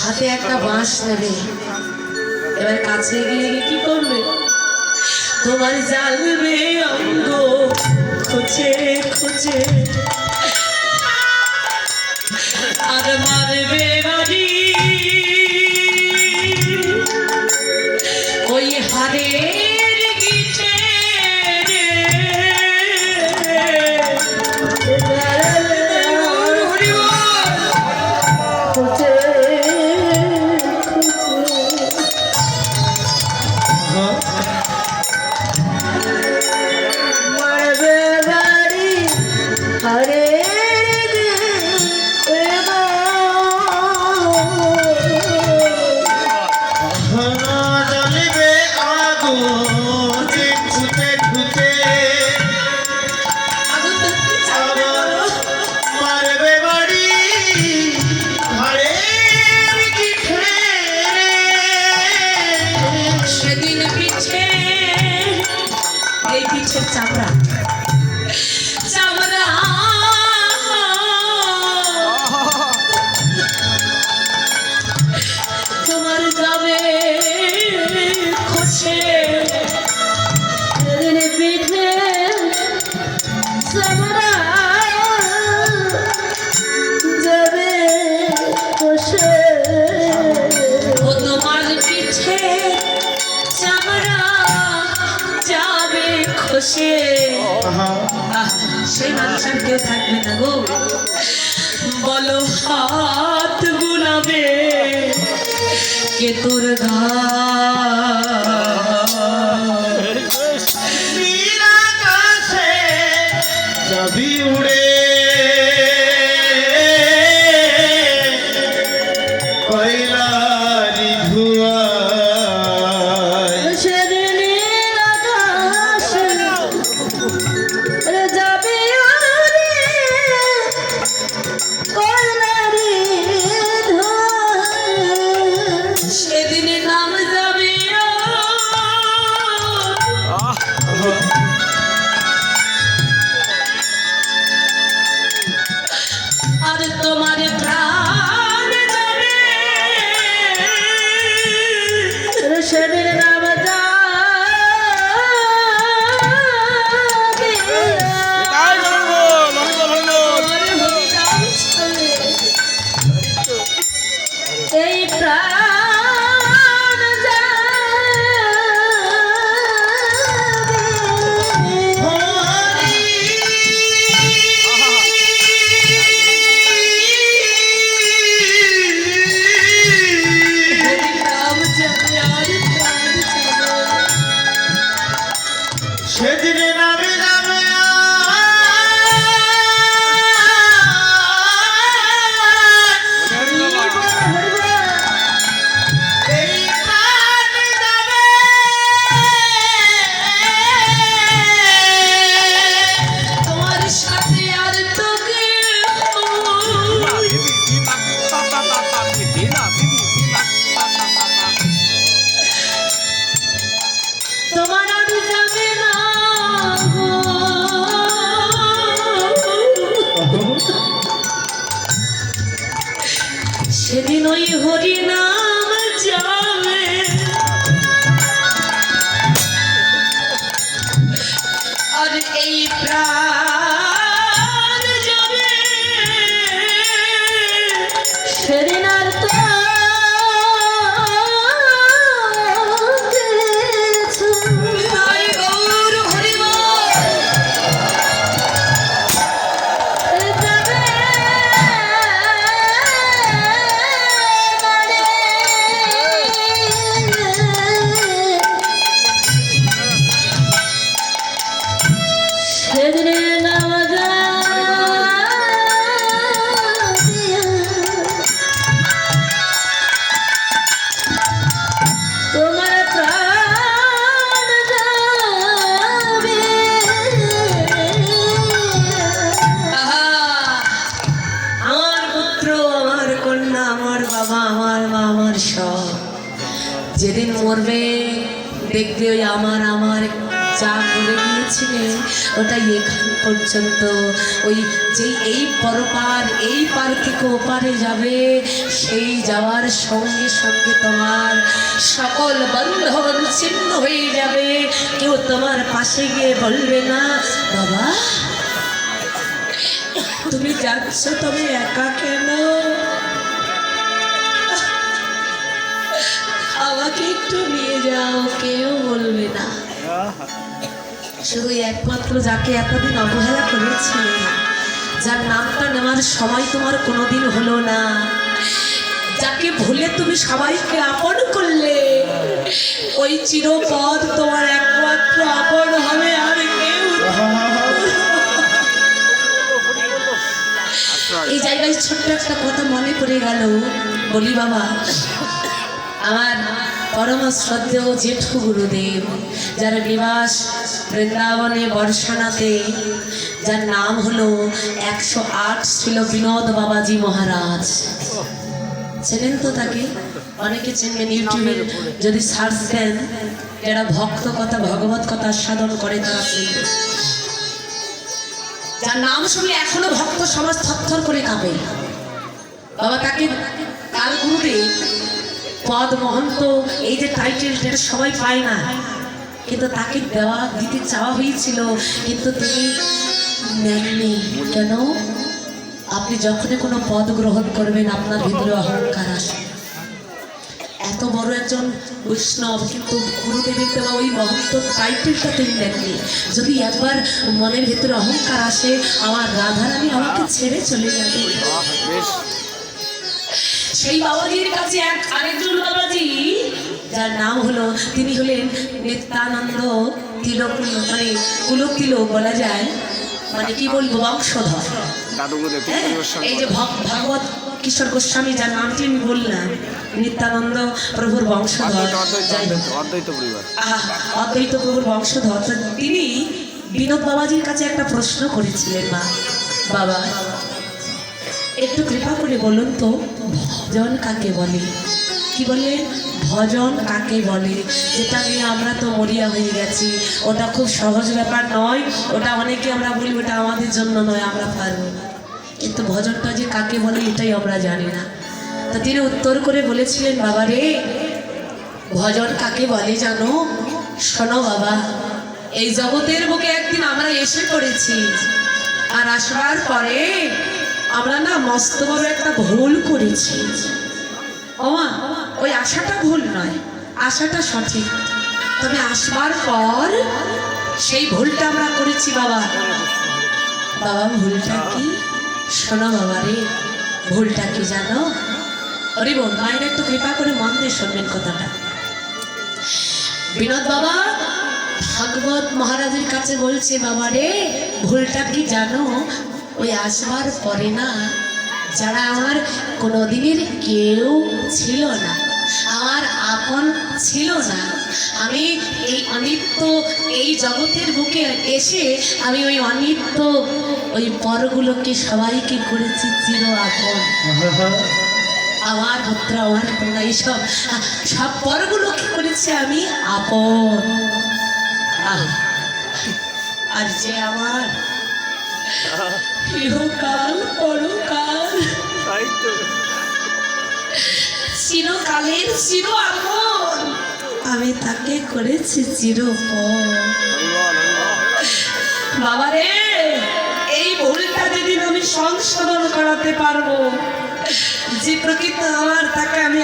হাতে একটা বাঁশ নেবে, এবার কাছে গিয়ে কি করবে? তোমার জ্বালবে অঙ্গ খুঁজে খুঁজে, আর মারবে বাড়ি ওই হাড়ের গিটে রে। চামড়া চামড়া তোমার যাবে খসে, পিঠে চামড়া যাবে খসে, ও তোমার পিঠে চামড়া যাবে খসে। সেই মানুষ আর কেউ থাকবে না গো। বলো হাত বুলাবে কে তোর ঘা যাবি উড়ে কয়লারি ধোঁয়া, সেদিনে নাম যাবে আর তোমার প্রাণ যাবে, সেদিন নাম এই প্রাণ সেদিনে নামে যাবে তোমার সাথে আর তোকে তোমার আর যাবে না গো। সেদিন ওই হরি নাম যাবে, আর এই প্রাণ যাবে, সেদিন আর তো যেদিন মরবে দেখবে ওই আমার যা করে গিয়েছিলে ওটাই এখান পর্যন্ত। ওই যেই এই পরপার এই পার থেকে ওপারে যাবে, সেই যাওয়ার সঙ্গে সঙ্গে তোমার সকল বন্ধন ছিন্ন হয়ে যাবে। কেউ তোমার পাশে গিয়ে বলবে না বাবা তুমি যাচ্ছ, তবে একা কেন? আমাকে একটু নিয়ে যাও, কেউ বলবে না। শুধু একমাত্র যাকে এতদিন অবহেলা করেছিলে, যার নামটা নেওয়ার সময় তোমার কোনোদিন হলো না, যাকে ভুলে তুমি সবাইকে আপন করলে, ওই চিরপদ তোমার একমাত্র আপন হবে, আর কেউ। এই জায়গায় ছোট্ট একটা কথা মনে পড়ে গেল, বলি বাবা, আমার পরম শ্রদ্ধেয় জেঠু গুরুদেব, যার নিবাস বৃন্দাবনে বর্ষানাতে, যার নাম হলো 108 ছিল বিনোদ বাবাজি মহারাজ। চেনেন তো তাকে? অনেকে চিনবেন, ইউটিউবে যদি সার্চ দেন, যারা ভক্ত কথা ভগবত কথা সাধন করে তারা চিনবে। যার নাম শুনলে এখনো ভক্ত সমাজ থরথর করে কাঁপে। বাবা তাকে কাল গুরুদেব পদ মহন্ত এই যে টাইটেল, যেটা সবাই পায় না, কিন্তু তাকে দিতে চাওয়া হয়েছিল, কিন্তু তিনি নেননি। কেন? আপনি যখনই কোনো পদ গ্রহণ করবেন আপনার ভিতরে অহংকার আসে। এত বড় একজন বৈষ্ণব, কিন্তু গুরুদেবের দেওয়া ওই মহন্ত টাইটেলটা তিনি নেননি। যদি একবার মনের ভিতরে অহংকার আসে, আমার রাধারানী আমাকে ছেড়ে চলে যাবে। সেই বাবাজির কাছে আরেকজন বাবাজি, যার নাম হলো, তিনি হলেন নিত্যানন্দ তিলক, মানে পুলক তিলক বলা যায়, মানে কি বলবো, বংশধর। এই যে ভাগবত কিশোর গোস্বামী, যার নামটি আমি বললাম, নিত্যানন্দ প্রভুর বংশধর, অদ্বৈত প্রভুর বংশধর। তিনি বিনোদ বাবাজির কাছে একটা প্রশ্ন করেছিলেন, বাবা একটু কৃপা করে বলুন তো, ভজন কাকে বলে? কি বলে? ভজন কাকে বলে? যেটা নিয়ে আমরা তো মরিয়া হয়ে গেছি। ওটা খুব সহজ ব্যাপার নয়, ওটা অনেকে আমরা বলি ওটা আমাদের জন্য নয়, আমরা পারবো না। কিন্তু ভজনটা যে কাকে বলে এটাই আমরা জানি না। তা তিনি উত্তর করে বলেছিলেন, বাবা রে, ভজন কাকে বলে জানো? শোনো বাবা, এই জগতের বুকে একদিন আমরা এসে পড়েছি, আর আসবার পরে আমরা না মস্ত বড় একটা ভুল করেছি। ওমা, ওই আশাটা ভুল নয়, আশাটা সঠিক, তবে আসবার পর সেই ভুলটা আমরা করেছি। বাবা বাবা ভুলটা কি? শোনো বাবা রে, ভুলটা কি জানো? আরে বোন, মায়ের একটু কৃপা করে মন দিয়ে শুনবেন কথাটা। বিনোদ বাবা ভাগবত মহারাজের কাছে বলছে, বাবা রে, ভুলটা কি জানো? ওই আসবার পরে না, যারা আমার কোনোদিনের কেউ ছিল না, আমার আপন ছিল না, আমি এই অনিত্য এই জগতের বুকে এসে আমি ওই অনিত্য ওই পরগুলোকে সবাইকে করেছি চির আপন। আমার পুত্র, আমার কন্যা, এইসব সব পরগুলোকে করেছি আমি আপন। আর যে আমার ইহকাল পরকাল চিরকালের চির আপন, আমি তাকে করেছি চিরপর। বাবা রে, এই ভুলটা যেদিন আমি সংশোধন করাতে পারবো, যে প্রকৃত আমার তাকে আমি